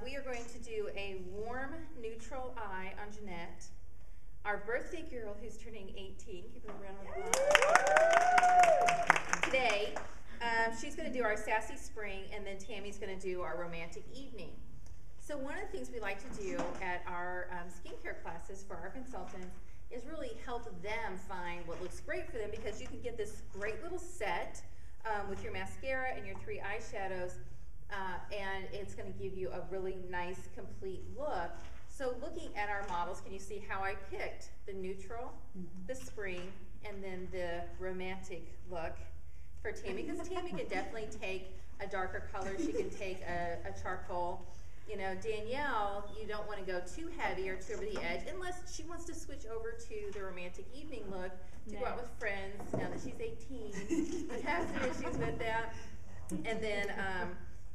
We are going to do a warm, neutral eye on Jeanette. Our birthday girl who's turning 18, give her a round of applause. Today, she's going to do our sassy spring, and then Tammy's going to do our romantic evening. So one of the things we like to do at our skincare classes for our consultants is really help them find what looks great for them, because you can get this great little set with your mascara and your 3 eyeshadows, and it's going to give you a really nice, complete look. So looking at our models, can you see how I picked the neutral, the spring, and then the romantic look for Tammy? Because Tammy can definitely take a darker color. She can take a charcoal. You know, Danielle, you don't want to go too heavy or too over the edge, unless she wants to switch over to the romantic evening look to go out with friends now that she's 18. But has some issues with that.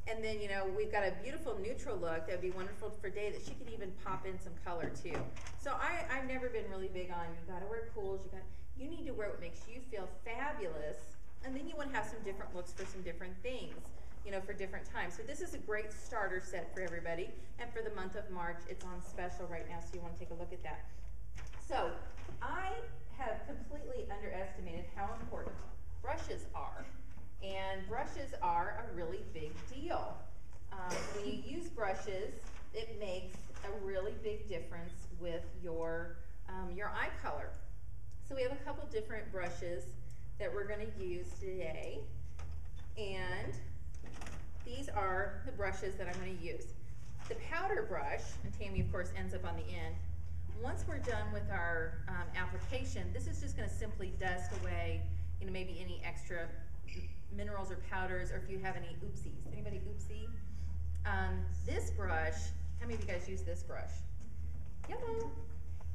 And then, you know, we've got a beautiful neutral look that would be wonderful for Day that she could even pop in some color too. So I've never been really big on, you gotta wear cools, you need to wear what makes you feel fabulous, and then you want to have some different looks for some different things, you know, for different times. So this is a great starter set for everybody, and for the month of March, it's on special right now, so you want to take a look at that. So I have completely underestimated how important brushes are. And brushes are a really big deal. When you use brushes, it makes a really big difference with your eye color. So we have a couple different brushes that we're going to use today. And these are the brushes that I'm going to use. The powder brush, and Tammy of course ends up on the end. Once we're done with our application, this is just going to simply dust away, you know, maybe any extra minerals or powders, or if you have any oopsies. Anybody oopsie? This brush, how many of you guys use this brush? Yellow.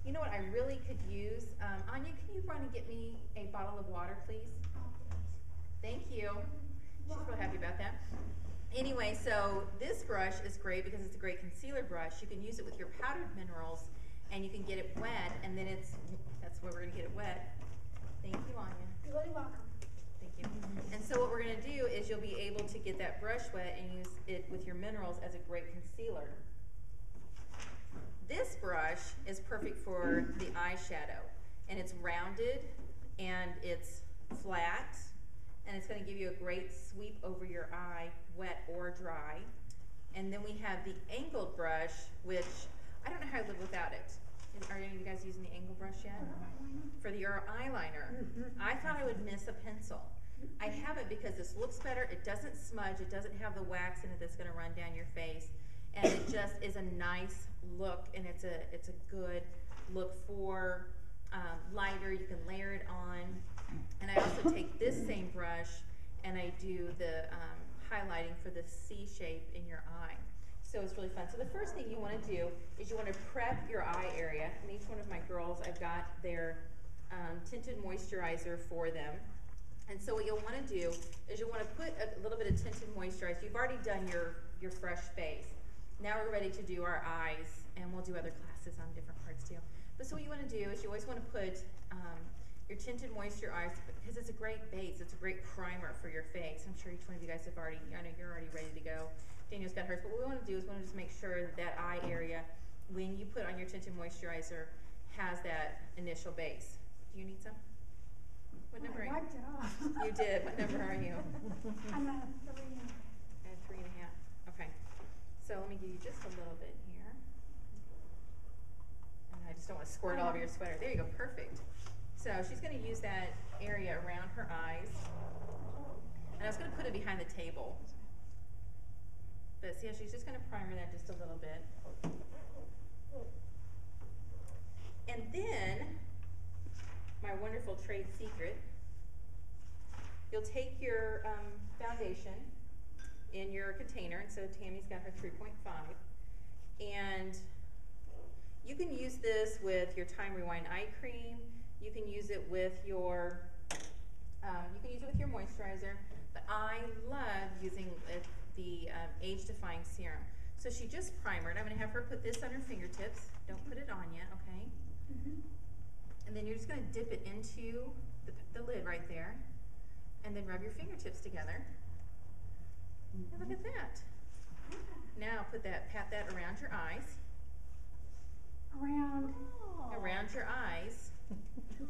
You know what I really could use? Anya, can you run and get me a bottle of water, please? Thank you. She's real happy about that. Anyway, so this brush is great because it's a great concealer brush. You can use it with your powdered minerals, and you can get it wet, and then that's where we're going to get it wet. Thank you, Anya. You're very welcome. And so what we're going to do is you'll be able to get that brush wet and use it with your minerals as a great concealer. This brush is perfect for the eyeshadow, and it's rounded and it's flat, and it's going to give you a great sweep over your eye, wet or dry. And then we have the angled brush, which I don't know how to live without it. Are any of you guys using the angle brush yet? For your eyeliner. I thought I would miss a pencil. I have it because this looks better, it doesn't smudge, it doesn't have the wax in it that's going to run down your face, and it just is a nice look, and it's a good look for lighter. You can layer it on. And I also take this same brush and I do the highlighting for the C shape in your eye. So it's really fun. So the first thing you want to do is you want to prep your eye area. And each one of my girls, I've got their tinted moisturizer for them. And so what you'll want to do is you'll want to put a little bit of tinted moisturizer. You've already done your fresh face. Now we're ready to do our eyes, and we'll do other classes on different parts too. But so what you want to do is you always want to put your tinted moisturizer, because it's a great base. It's a great primer for your face. I'm sure each one of you guys have already, I know you're already ready to go. Daniel's got hers. But what we want to do is we want to just make sure that that eye area, when you put on your tinted moisturizer, has that initial base. Do you need some? What number are you? I wiped it off. You did. What number are you? I'm at 3. At 3.5. Okay. So let me give you just a little bit here. And I just don't want to squirt all over your sweater. There you go. Perfect. So she's going to use that area around her eyes. And I was going to put it behind the table. But see how she's just going to primer that just a little bit. And then, my wonderful trade secret, you'll take your foundation in your container, and so Tammy's got her 3.5, and you can use this with your Time Rewind eye cream. You can use it with your moisturizer, but I love using the Age Defying Serum. So she just primered. I'm going to have her put this on her fingertips. Don't put it on yet, okay? And then you're just going to dip it into the lid right there, and then rub your fingertips together. And look at that. now pat that around your eyes. Around your eyes.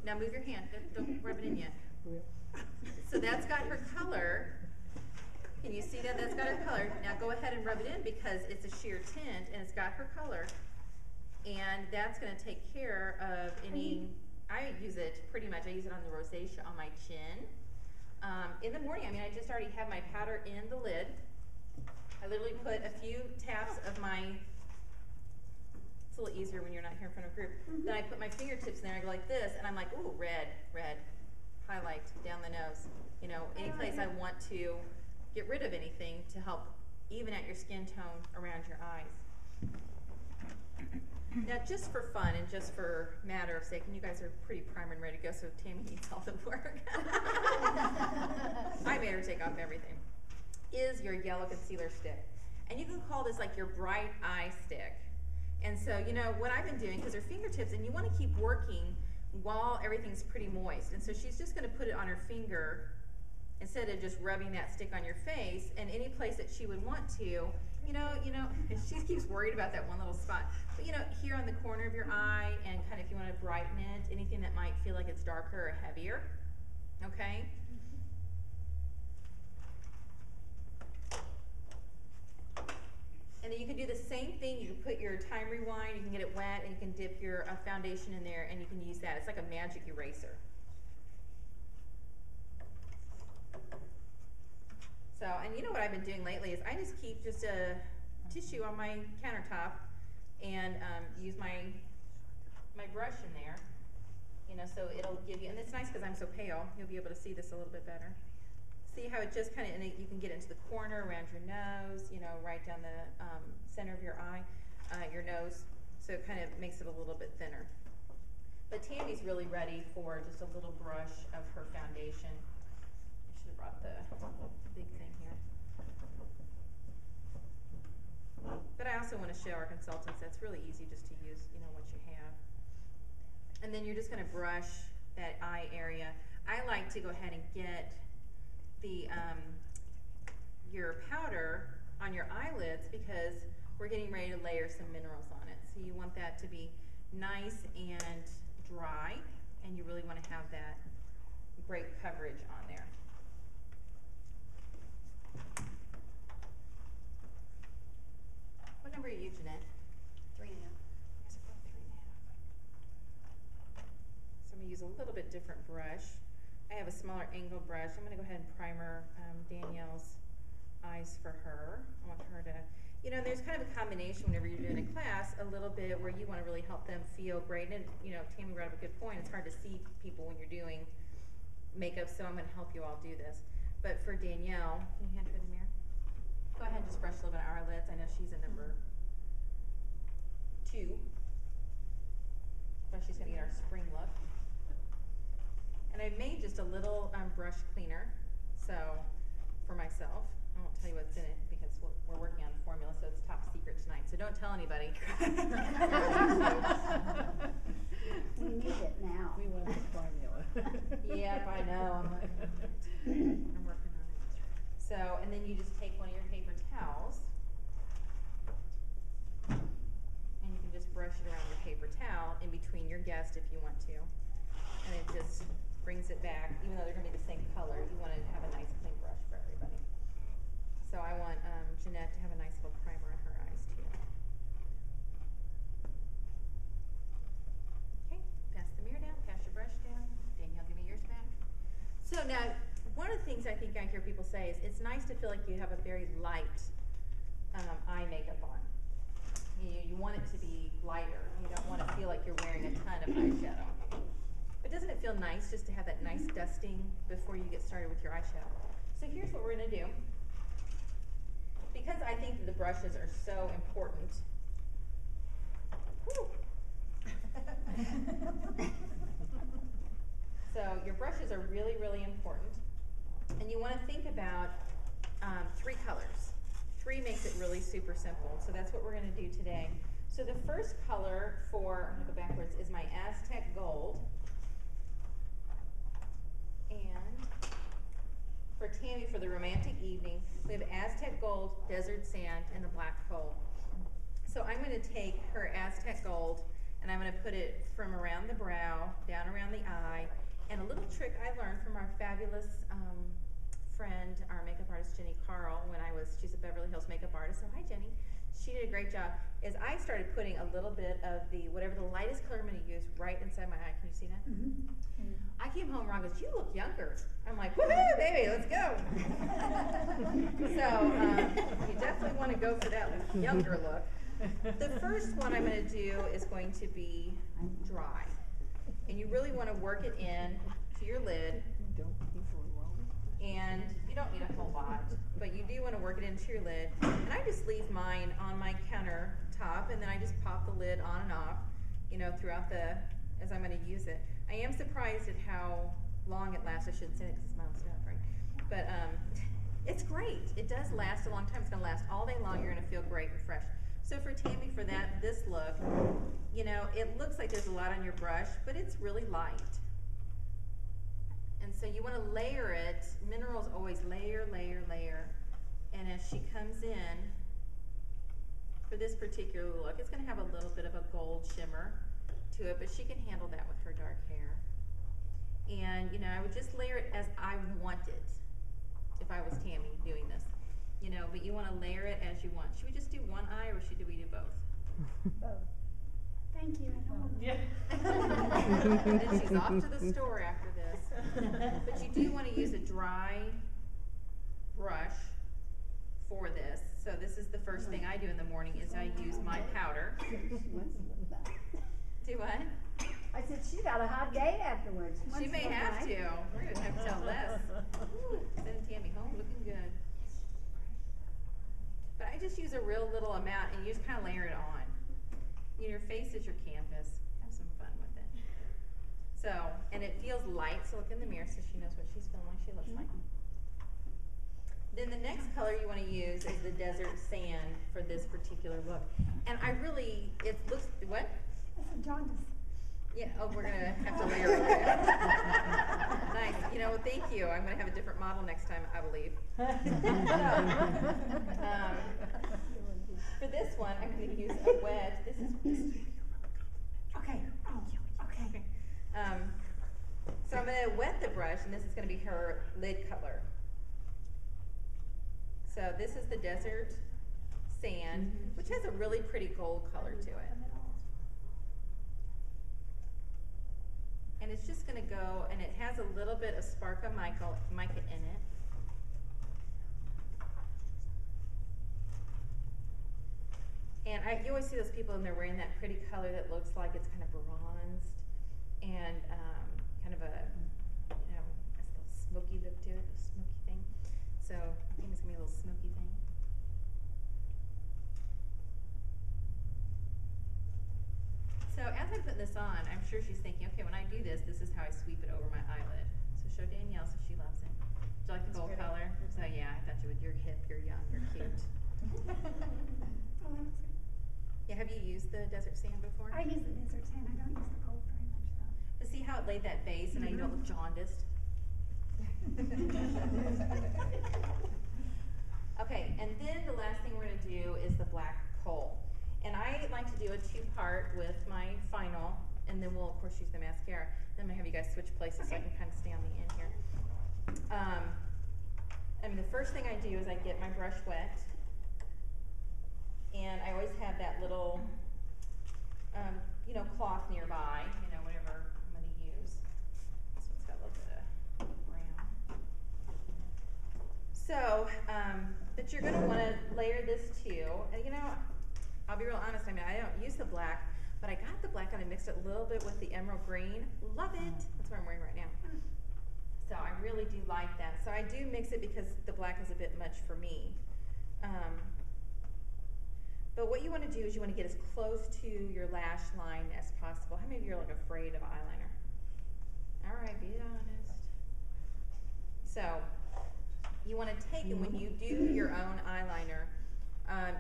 Now move your hand, don't rub it in yet. So that's got her color. Can you see that? That's got her color. Now go ahead and rub it in because it's a sheer tint and it's got her color. And that's going to take care of any, I use it pretty much, I use it on the rosacea on my chin. In the morning, I mean, I just already have my powder in the lid. I literally put a few taps of my, it's a little easier when you're not here in front of a group. Then I put my fingertips in there, I go like this, and I'm like, ooh, red, highlight down the nose. You know, any place I want to get rid of anything to help even out your skin tone around your eyes. Now, just for fun and just for matter of sake, and you guys are pretty primed and ready to go, so Tammy needs all the work. I made her take off everything. Is your yellow concealer stick. And you can call this like your bright eye stick. And so, you know, what I've been doing, because her fingertips, and you want to keep working while everything's pretty moist. And so she's just going to put it on her finger instead of just rubbing that stick on your face, and any place that she would want to, you know, she keeps worried about that one little spot. But you know, here on the corner of your eye, and kind of if you want to brighten it, anything that might feel like it's darker or heavier, okay? And then you can do the same thing. You can put your time rewind, you can get it wet, and you can dip your foundation in there, and you can use that. It's like a magic eraser. So, and you know what I've been doing lately is I just keep just a tissue on my countertop and use my brush in there, you know, so it'll give you, and it's nice because I'm so pale, you'll be able to see this a little bit better. See how it just kind of, you can get into the corner, around your nose, you know, right down the center of your eye, your nose, so it kind of makes it a little bit thinner. But Tammy's really ready for just a little brush of her foundation. I should have brought the big thing here. But I also want to show our consultants that's really easy just to use, you know, what you have. And then you're just going to brush that eye area. I like to go ahead and get the your powder on your eyelids because we're getting ready to layer some minerals on it. So you want that to be nice and dry, and you really want to have that great coverage on there. What number are you, Jeanette? 3.5. Yes, about 3.5. So I'm going to use a little bit different brush. I have a smaller angle brush. I'm going to go ahead and primer Danielle's eyes for her. I want her to, you know, there's kind of a combination whenever you're doing a class, a little bit where you want to really help them feel great. And, you know, Tammy brought up a good point. It's hard to see people when you're doing makeup, so I'm going to help you all do this. But for Danielle, can you hand her the mirror? Go ahead and just brush a little bit on our lids. I know she's a number 2. But she's going to get our spring look. And I made just a little brush cleaner, so for myself. I won't tell you what's in it because we're working on the formula, so it's top secret tonight. So don't tell anybody. We need it now. We want the formula. Yep, I know. I'm working on it. I'm working on it. So, and then you just take one of your paper towels, and you can just brush it around your paper towel in between your guests if you want to. And it just brings it back, even though they're going to be the same color. You want to have a nice clean brush for everybody. So I want Jeanette to have a nice little primer on her eyes too. Okay, pass the mirror down, pass your brush down. Danielle, give me yours back. So now, one of the things I think I hear people say is it's nice to feel like you have a very light eye makeup on. You want it to be lighter. You don't want to feel like you're wearing a ton of eyeshadow. But doesn't it feel nice just to have that nice dusting before you get started with your eyeshadow? So here's what we're going to do. Because I think that the brushes are so important. So your brushes are really, really important. And you want to think about 3 colors. 3 makes it really super simple. So that's what we're going to do today. So the first color for, I'm going to go backwards, is my Aztec Gold. And for Tammy, for the romantic evening, we have Aztec Gold, Desert Sand, and the Black Coal. gonna take her Aztec Gold and I'm gonna put it from around the brow, down around the eye, and a little trick I learned from our fabulous friend, our makeup artist Jenny Carl, she's a Beverly Hills makeup artist, so hi Jenny. She did a great job, is I started putting a little bit of whatever the lightest color I'm gonna use right inside my eye. Can you see that? Mm-hmm. I came home, Ron goes, you look younger. I'm like, woohoo, baby, let's go. So, you definitely wanna go for that younger look. The first one I'm gonna do is going to be dry. And you really wanna work it in to your lid. And you don't need a whole lot, but you do wanna work it into your lid. And I just leave mine on my countertop, and then I just pop the lid on and off, you know, throughout as I'm gonna use it. I am surprised at how long it lasts. I shouldn't say it because it's my own stuff, right? But it's great. It does last a long time. It's gonna last all day long. You're gonna feel great and fresh. So for Tammy, for this look, you know, it looks like there's a lot on your brush, but it's really light. And so you wanna layer it. Minerals always layer, layer, layer. And as she comes in, for this particular look, it's gonna have a little bit of a gold shimmer to it, but she can handle that with her dark hair. And you know, I would just layer it as I want it, if I was Tammy doing this. You know, but you want to layer it as you want. Should we just do one eye, or should we do both? Both. Thank you. Yeah. Then she's off to the store after this. But you do want to use a dry brush for this. So this is the first thing I do in the morning is I use my powder. Do what? I said, she got a hot day afterwards. She may have to. We're going to have to tell Les. Ooh, send Tammy home looking good. But I just use a real little amount and you just kind of layer it on. You know, your face is your canvas. Have some fun with it. So, and it feels light, so look in the mirror so she knows what she's feeling like she looks like. Then the next color you want to use is the Desert Sand for this particular look. And I really, it looks, what? That's a jaundice. Yeah, oh, we're gonna have to layer it. Nice, you know, thank you. I'm gonna have a different model next time, I believe. For this one, I'm gonna use a wet, this is. Okay, thank you. Okay. So I'm gonna wet the brush, and this is gonna be her lid color. So this is the Desert Sand, which has a really pretty gold color to it. And it's just gonna go, and it has a little bit of Sparkle Mica in it. And you always see those people and they're wearing that pretty color that looks like it's kind of bronzed and kind of a, you know, a little smoky look to it, a smoky thing. So I think it's gonna be a little smoky thing. So as I'm putting this on, I'm sure she's thinking, okay, when I do this, this is how I sweep it over my eyelid. So show Danielle so she loves it. Do you like the gold color? So yeah, I thought you would. You're hip, you're young, you're cute. Yeah, have you used the Desert Sand before? I use the Desert Sand. I don't use the gold very much though. But see how it laid that base and now you don't look jaundiced? Okay, and then the last thing we're gonna do is the black coal. And I like to do a two-part with my final, and then we'll of course use the mascara. Then I'm gonna have you guys switch places so I can kind of stay on the end here. I mean, the first thing I do is I get my brush wet, and I always have that little, you know, cloth nearby, you know, whatever I'm gonna use. This one's got a little bit of brown. So, but you're gonna wanna layer this too, and you know, I'll be real honest, I mean, I don't use the black, but I got the black and I mixed it a little bit with the emerald green. Love it. That's what I'm wearing right now. So I really do like that. So I do mix it because the black is a bit much for me. But what you want to do is you want to get as close to your lash line as possible. How many of you are like afraid of eyeliner? All right, be honest. So you want to take, and when you do your own eyeliner,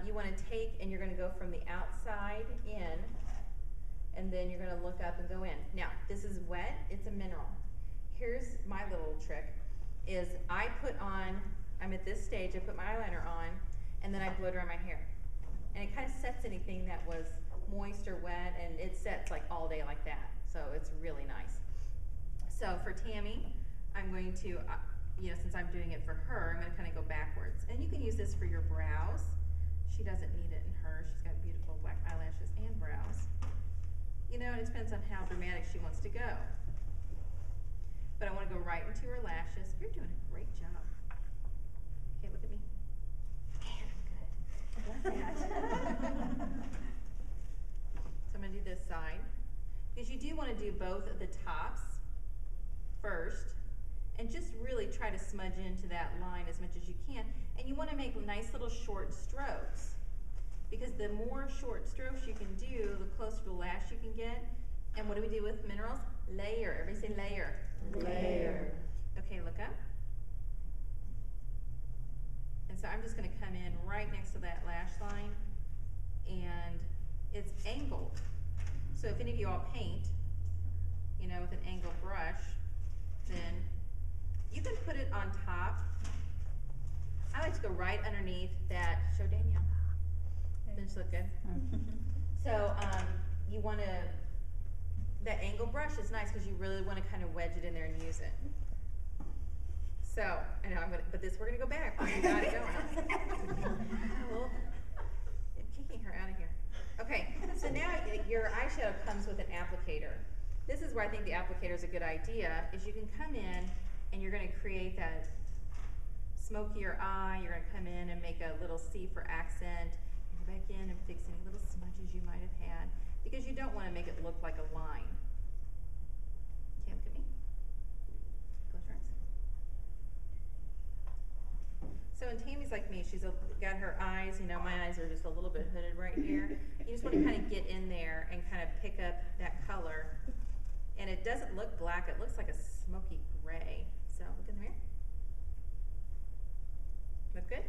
you want to take and you're going to go from the outside in, and then you're going to look up and go in. Now, this is wet, it's a mineral. Here's my little trick, is I put on, I'm at this stage, I put my eyeliner on, and then I blow dry my hair. And it kind of sets anything that was moist or wet, and it sets like all day like that. So it's really nice. So for Tammy, I'm going to, you know, since I'm doing it for her, I'm going to kind of go backwards. And you can use this for your brows. She doesn't need it in hers. She's got beautiful black eyelashes and brows. You know, and it depends on how dramatic she wants to go. But I want to go right into her lashes. You're doing a great job. Okay, look at me. Man, I'm good. So I'm going to do this side. Because you do want to do both of the tops first. And just really try to smudge into that line as much as you can. And you want to make nice little short strokes. Because the more short strokes you can do, the closer to the lash you can get. And what do we do with minerals? Layer. Everybody say layer. Layer. Okay, look up. And so I'm just going to come in right next to that lash line. And it's angled. So if any of you all paint, you know, with an angled brush, then you can put it on top. I like to go right underneath that. Show Danielle. Didn't she look good? So you want to, that angle brush is nice because you really want to kind of wedge it in there and use it. So, I know I'm going to, but this, we're going to go back. You got it going. Oh, I'm kicking her out of here. Okay, so now your eyeshadow comes with an applicator. This is where I think the applicator is a good idea, is you can come in and you're going to create that smokier eye. You're going to come in and make a little C for accent. Go back in and fix any little smudges you might have had, because you don't want to make it look like a line. Okay, look at me. Close your eyes. So when Tammy's like me, she's got her eyes, you know, my eyes are just a little bit hooded right here. You just want to kind of get in there and kind of pick up that color. And it doesn't look black, it looks like a smoky gray. So look in the mirror. Look good?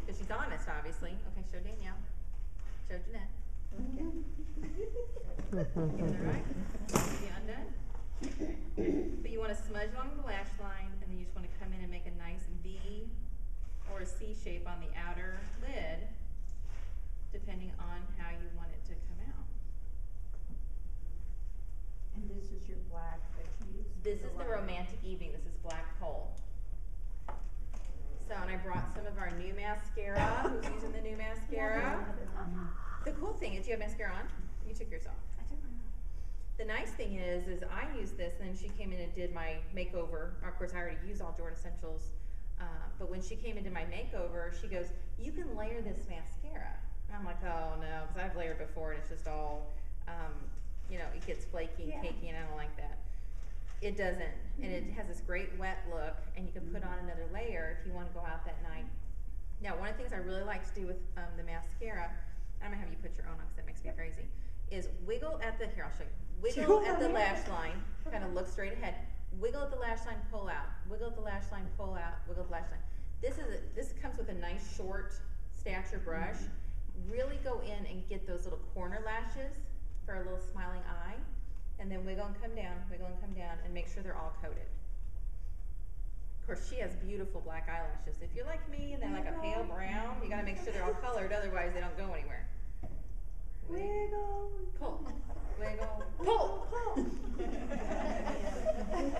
Because she's honest, obviously. Okay, show Danielle. Show Jeanette. Okay. Is that right? You undone? But you want to smudge along the lash line, and then you just want to come in and make a nice V or a C shape on the outer lid, depending on how you want it to come out. And this is your black that you use? This is the Romantic Evening. This is Black Coal. So, and I brought some of our new mascara. Who's using the new mascara? The cool thing is, you have mascara on? You took yours off. I took mine off. The nice thing is I used this, and then she came in and did my makeover. Of course, I already use all Jordan Essentials, but when she came into my makeover, she goes, "You can layer this mascara." And I'm like, "Oh no," because I've layered before, and it's just all, you know, it gets flaky and cakey, and I don't like that. It doesn't, and it has this great wet look, and you can put on another layer if you want to go out that night. Now, one of the things I really like to do with the mascara, I'm gonna have you put your own on because that makes me crazy, is wiggle at the, here I'll show you, wiggle at the lash line, kind of look straight ahead, wiggle at the lash line, pull out, wiggle at the lash line, pull out, wiggle at the lash line. This comes with a nice short stature brush. Really go in and get those little corner lashes for a little smiling eye. And then wiggle and come down, and make sure they're all coated. Of course, she has beautiful black eyelashes. If you're like me and they're like a pale brown, you gotta make sure they're all colored, otherwise they don't go anywhere. Wiggle. Pull. Wiggle. Pull. Pull.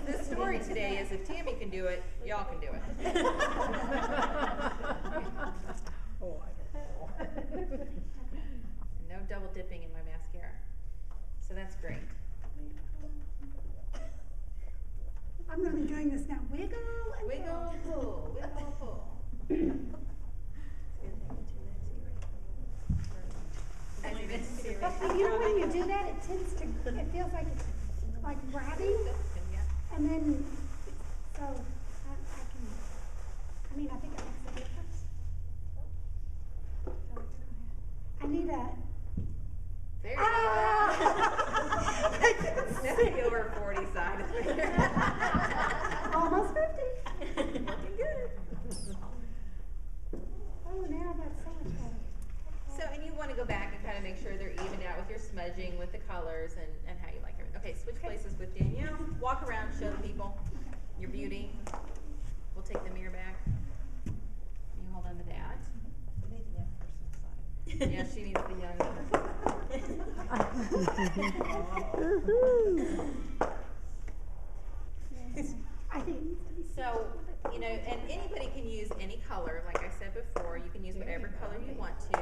The story today is if Tammy can do it, y'all can do it. Oh, I don't know. No double dipping in my mascara. So that's great. I'm going to be doing this now. Wiggle and Wiggle, pull, wiggle, pull. But you know when you do that, it tends to, it feels like it's like grabbing, and then, so I mean, I think it makes a difference. So, I need a, There you go. Nothing over 40 side. almost 50. Looking good. Oh, now that's so much better. So, and you want to go back and kind of make sure they're evened out with your smudging, with the colors, and how you like it. Okay, switch places with Danielle. Walk around, show the people your beauty. We'll take the mirror back. You hold on to that. Yeah, she needs the young one. I think. So, you know, and anybody can use any color, like I said before, you can use whatever color you want to,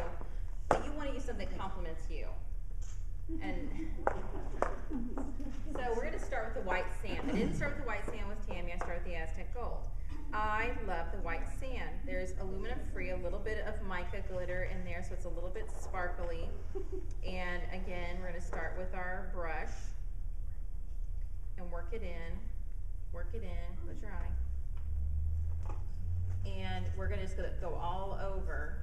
but you wanna use something that complements you. And so we're gonna start with the white sand. I didn't start with the white sand with Tammy, I started with the Aztec Gold. I love the white sand. There's aluminum free, a little bit of mica glitter in there, so it's a little bit sparkly. And again, we're gonna start with our brush and work it in, close your eye. And we're gonna just go all over.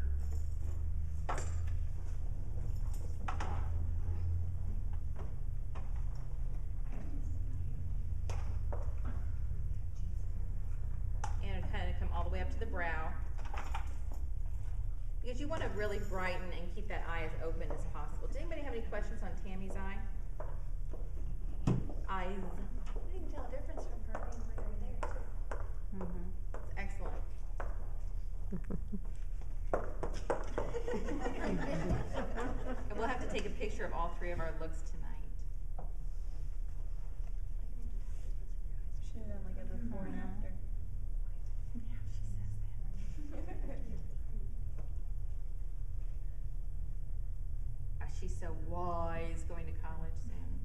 And kind of come all the way up to the brow. Because you want to really brighten and keep that eye as open as possible. Does anybody have any questions on Tammy's eye? Eyes. You can tell a difference from her being right over there too. It's excellent. And we'll have to take a picture of all three of our looks tonight. Should have done like a before and after. Yeah, she says that. She's so wise, going to college soon.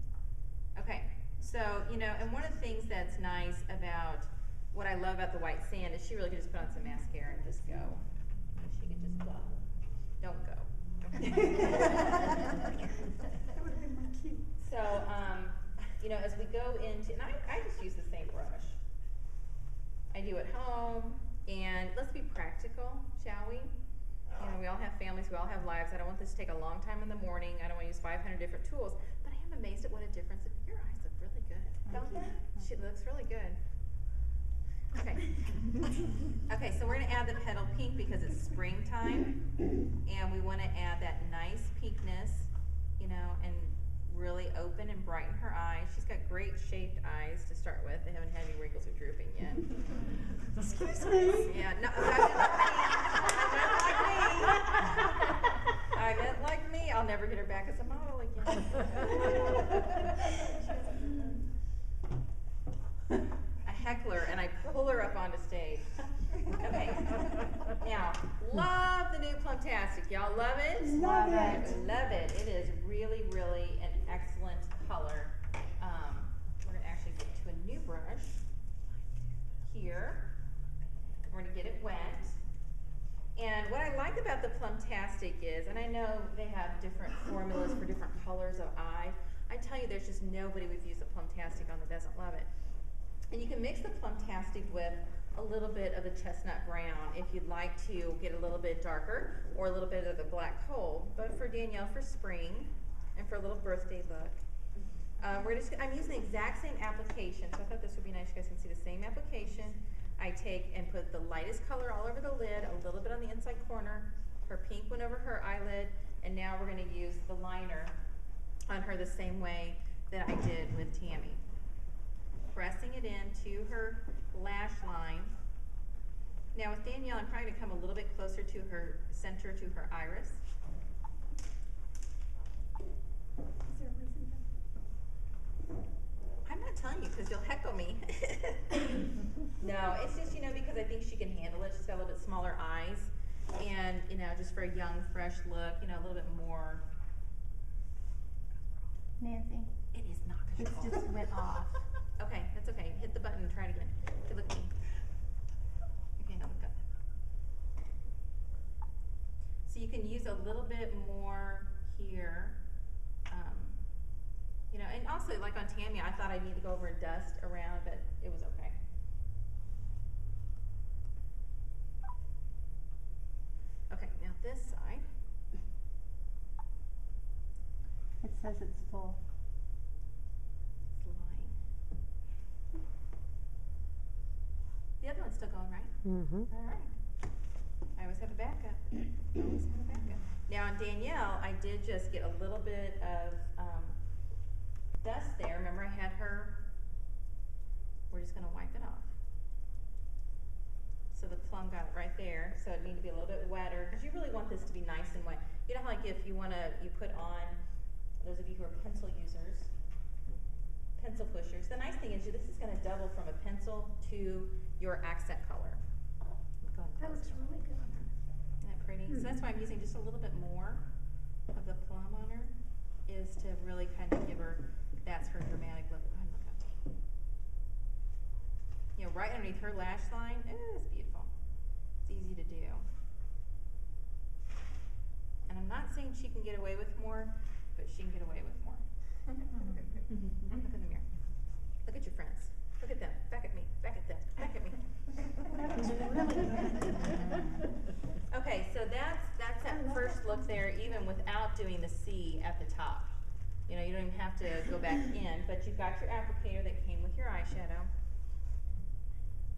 Okay, so, you know, and one of the things that's nice about, what I love about the white sand is she really can just put on some mascara and just go. And she can just go. Don't go. That would have been my cue. So, you know, as we go into, and I just use the same brush. I do at home, and let's be practical, shall we? You know, we all have families, we all have lives. I don't want this to take a long time in the morning. I don't want to use 500 different tools, but I am amazed at what a difference. Your eyes look really good, don't they? She looks really good. Okay. Okay, so we're gonna add the petal pink because it's springtime, and we want to add that nice pinkness, you know, and really open and brighten her eyes. She's got great shaped eyes to start with. They haven't had any wrinkles or drooping yet. Excuse me. Yeah, no, I meant like me. I'll never get her back as a model again. A heckler, and I pull her up onto stage. Okay. Now, love the new Plumtastic. Y'all love it? Love it. Love it. It is really, really an excellent color. We're gonna actually get to a new brush here. We're gonna get it wet. And what I like about the Plumtastic is, and I know they have different formulas for different colors of eye. I tell you, there's just nobody we've used the Plumtastic on that doesn't love it. And you can mix the Plumtastic with a little bit of the chestnut brown if you'd like to get a little bit darker, or a little bit of the black coal. But for Danielle, for spring, and for a little birthday look, I'm using the exact same application, so I thought this would be nice. You guys can see the same application. I take and put the lightest color all over the lid, a little bit on the inside corner, her pink one over her eyelid, and now we're going to use the liner on her the same way that I did with Tammy. Pressing it into her lash line. Now with Danielle, I'm probably going to come a little bit closer to her center, to her iris. Is there a reason I'm not telling you because you'll heckle me. No, it's just, you know, because I think she can handle it. She's got a little bit smaller eyes, and, you know, just for a young, fresh look, you know, a little bit more. Nancy, It is not it controlled. just went off. Okay, that's okay. Hit the button and try it again. Okay, look at me. Okay, now look up. So you can use a little bit more here. You know, and also, like on Tammy, I thought I needed to go over and dust around, but it was okay. Okay, now this side. It says it's full. It's lying. The other one's still going, right? Mm-hmm. All right. I always have a backup. Always have a backup. Now on Danielle, I did just get a little bit of dust there. Remember I had her, we're just gonna wipe it off. So the plum got it right there, so it needed to be a little bit wetter, because you really want this to be nice and wet. you know how like if you put on, those of you who are pencil users, pencil pushers, the nice thing is this is gonna double from a pencil to your accent color. Go ahead and That close looks it. really good on her. Isn't that pretty? So that's why I'm using just a little bit more of the plum on her, is to really kind of give her, that's her dramatic look. Go ahead and look up. You know, right underneath her lash line, it's beautiful. It's easy to do. And I'm not saying she can get away with more, but she can get away with more. Look in the mirror. Look at your friends. Look at them. Back at me. Back at them. Back at me. That looks really good. Okay, so that's that first look there, even without doing the C at the top. You know, you don't even have to go back in, but you've got your applicator that came with your eyeshadow.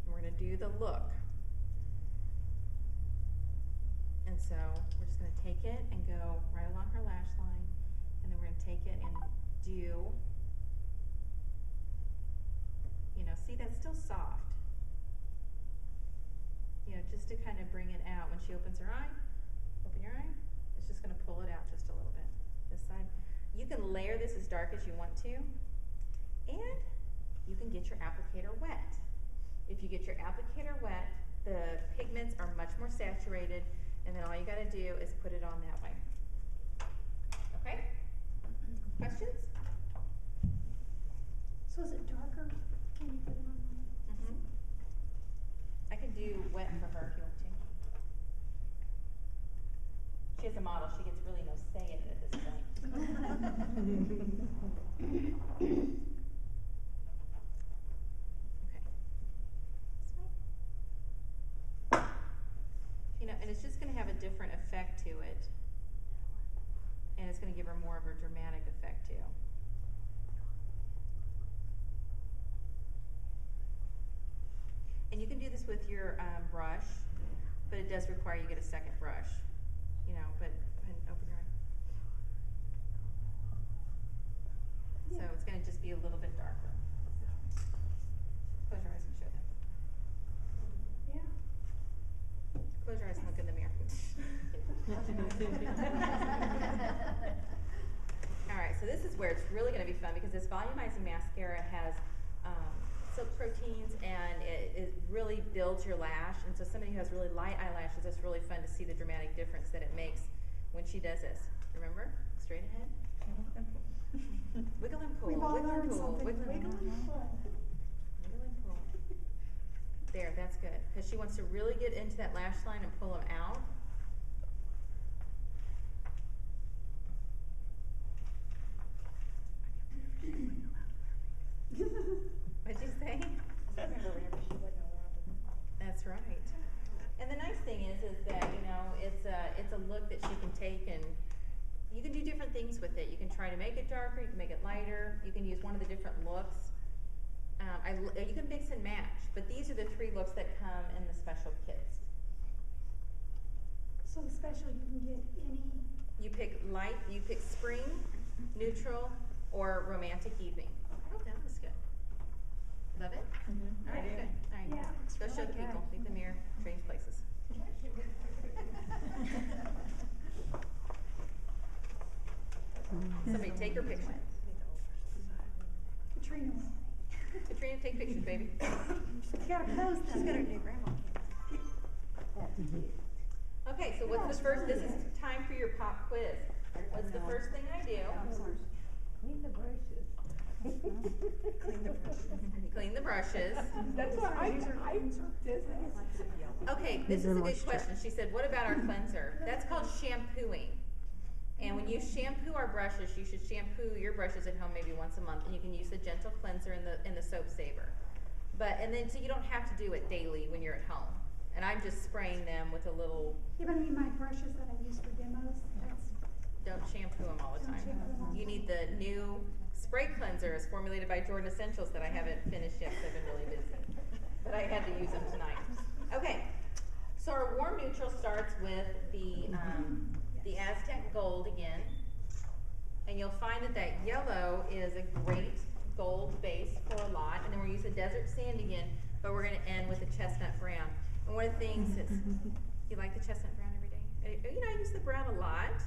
And we're gonna do the look. And so we're just gonna take it and go right along her lash line, and then we're gonna take it and do, you know, see, that's still soft. You know, just to kind of bring it out when she opens her eye. Open your eye. It's just gonna pull it out just a little bit. This side. You can layer this as dark as you want to, and you can get your applicator wet. If you get your applicator wet, the pigments are much more saturated, and then all you gotta do is put it on that way. Okay? Questions? So is it darker? Can you put it on? Mm-hmm. I can do wet for her if you want to. She has a model, she gets really no say in it at this point. Okay. You know, and it's just gonna have a different effect to it. And it's gonna give her more of a dramatic effect too. And you can do this with your brush, but it does require you get a second brush. You know, but go ahead and open your eye. So it's gonna just be a little bit darker. Close your eyes and show them. Yeah. Close your eyes and look in the mirror. Alright, so this is where it's really gonna be fun because this volumizing mascara has silk proteins and it really builds your lash, and so somebody who has really light eyelashes, it's really fun to see the dramatic difference that it makes when she does this. Remember? Straight ahead. Wiggle and pull, We've all wiggle and learned pull, something. wiggle and pull. Wiggle and pull. There, that's good. Because she wants to really get into that lash line and pull them out. What'd you say? I remember whenever she wasn't allowed to. That's right. And the nice thing is that, you know, it's a look that she can take and you can do different things with it. You can try to make it darker, you can make it lighter, you can use one of the different looks. You can mix and match, but these are the 3 looks that come in the special kits. So the special, you can get any, You pick light, you pick spring, neutral, or romantic evening. Oh, that was good. Love it? All right, good. All right. Yeah, it's Go show really good. people. Leave the mirror. Change places. Somebody take her picture. Katrina. Katrina, take pictures, baby. You gotta post She's got her them. new grandma. Okay, so what's the first? This is time for your pop quiz. What's the first thing I do? Clean the brushes. Clean the brushes. That's what I did. Okay, this is a good question. She said, what about our cleanser? That's called shampooing. And when you shampoo our brushes, you should shampoo your brushes at home maybe once a month, and you can use the gentle cleanser and the soap saver. And then so you don't have to do it daily when you're at home. And I'm just spraying them with a little, Yeah, but I mean, my brushes that I use for demos, that's, don't shampoo them all the Don't time. shampoo them all the You need the new spray cleansers formulated by Jordan Essentials that I haven't finished yet because I've been really busy. But I had to use them tonight. Okay, so our warm neutral starts with the Aztec Gold again. And you'll find that yellow is a great gold base for a lot. And then we're using the Desert Sand again, but we're gonna end with the Chestnut Brown. And one of the things is, you like the Chestnut Brown every day? You know, I use the brown a lot.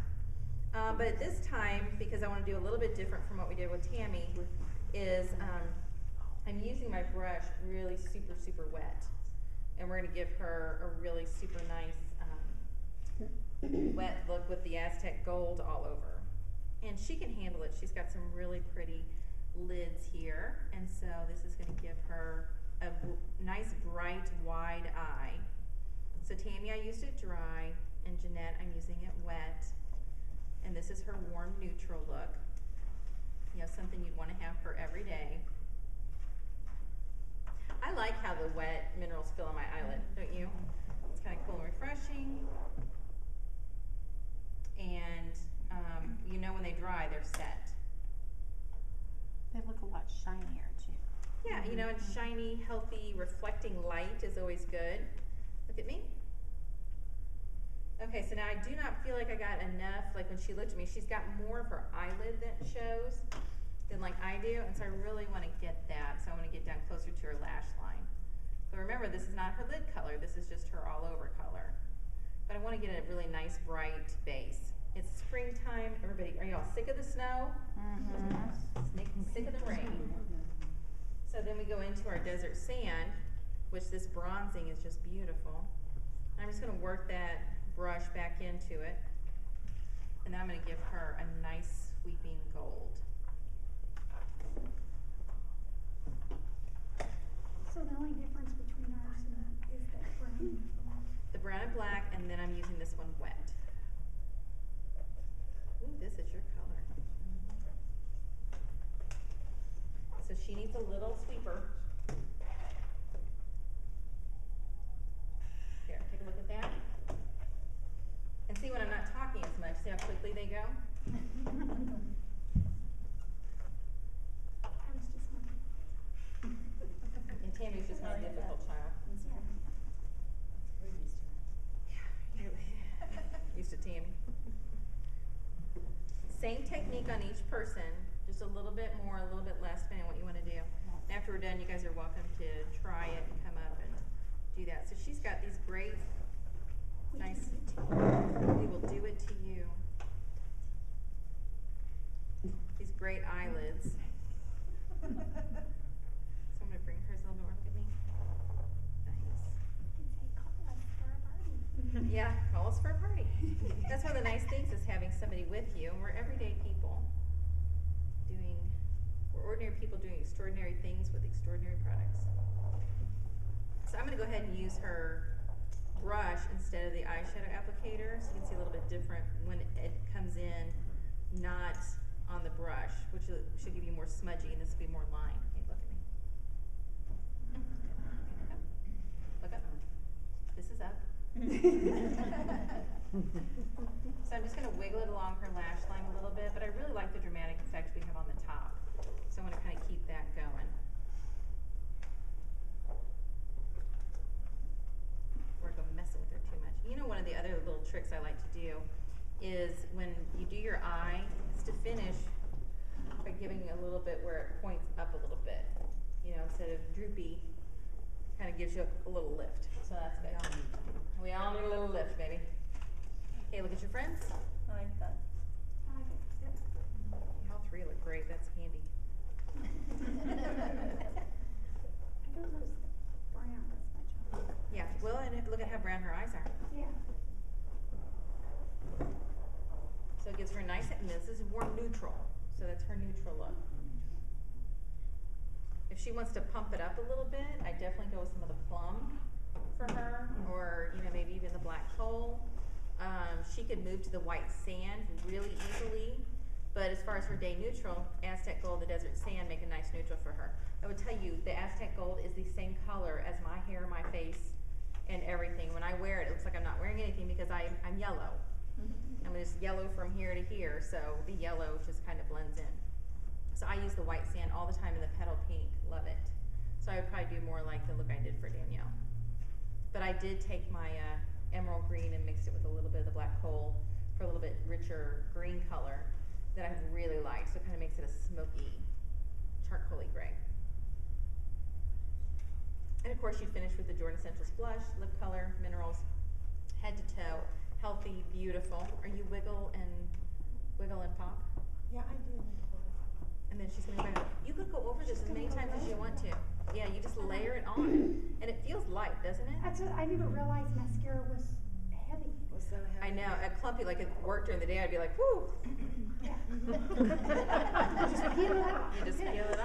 But at this time, because I wanna do a little bit different from what we did with Tammy, is, I'm using my brush really super, super wet. And we're gonna give her a really super nice, wet look with the Aztec Gold all over. And she can handle it. She's got some really pretty lids here. And so this is gonna give her a nice, bright, wide eye. So Tammy, I used it dry, and Jeanette, I'm using it wet. And this is her warm neutral look. You know, something you'd wanna have for every day. I like how the wet minerals fill on my eyelid, don't you? It's kinda cool and refreshing. And, you know when they dry, they're set. They look a lot shinier too. Yeah, you know, and shiny, healthy, reflecting light is always good. Look at me. Okay, so now I do not feel like I got enough, like when she looked at me, she's got more of her eyelid that shows than like I do, and so I really wanna get that, so I wanna get down closer to her lash line. But remember, this is not her lid color, this is just her all over color. But I wanna get a really nice, bright base. It's springtime, everybody, are y'all sick of the snow? Sick of the rain? So then we go into our desert sand, which this bronzing is just beautiful. I'm just gonna work that brush back into it, and then I'm gonna give her a nice sweeping gold. So the only difference between ours and is that brown. The brown and black, and then I'm using this one wet. Ooh, this is your color. So she needs a little sweeper. There, take a look at that. And see when I'm not talking as much, see how quickly they go? I was just wondering. And Tammy's just my difficult child. Used to Tammy. Same technique on each person, just a little bit more, a little bit less, depending on what you want to do. And after we're done, you guys are welcome to try it and come up and do that. So she's got these great, nice, we will do it to you. These great eyelids. So I'm going to bring hers a little bit more. Look at me. Nice. Say, call us for a party. Yeah, call us for a party. That's one of the nice things is having somebody with you. And we're everyday people we're ordinary people doing extraordinary things with extraordinary products. So I'm gonna go ahead and use her brush instead of the eyeshadow applicator, so you can see a little bit different when it comes in, not on the brush, which should give you more smudgy, and this will be more line. Okay, look at me. Look up. This is up. So I'm just going to wiggle it along her lash line a little bit, but I really like the dramatic effect we have on the top. So I'm going to kind of keep that going. Before I go messing with her too much. You know, one of the other little tricks I like to do is when you do your eye, is to finish by giving a little bit where it points up a little bit. You know, instead of droopy, kind of gives you a little lift. So that's good. We all need a little lift, baby. Okay, look at your friends. I like that. I like it. Yep. All three look great. That's handy. I don't notice the brown as much. Yeah, well, and look at how brown her eyes are. Yeah. So it gives her a nice, and this is warm neutral. So that's her neutral look. If she wants to pump it up a little bit, I definitely go with some of the plum for her, or you know, maybe even the black coal. She could move to the white sand really easily, but as far as her day neutral, Aztec Gold, the desert sand, make a nice neutral for her. I would tell you, the Aztec Gold is the same color as my hair, my face, and everything. When I wear it, it looks like I'm not wearing anything because I'm yellow. I'm just yellow from here to here, so the yellow just kind of blends in. So I use the white sand all the time in the petal pink, love it. So I would probably do more like the look I did for Danielle. But I did take my emerald green and mixed it with a little bit of the black coal for a little bit richer green color that I really like. So it kind of makes it a smoky, charcoaly gray. And of course you finish with the Jordan Essentials blush, lip color, minerals, head to toe, healthy, beautiful. Or you wiggle and wiggle and pop. Yeah, I do. And then she's gonna go, you could go over this as many times as you want to. Yeah, you just layer it on, and it feels light, doesn't it? That's what, I never realized mascara was heavy. Was so I happy. know, at Clumpy, like at work during the day, I'd be like, whew. Yeah. Just peel it out. You just peel it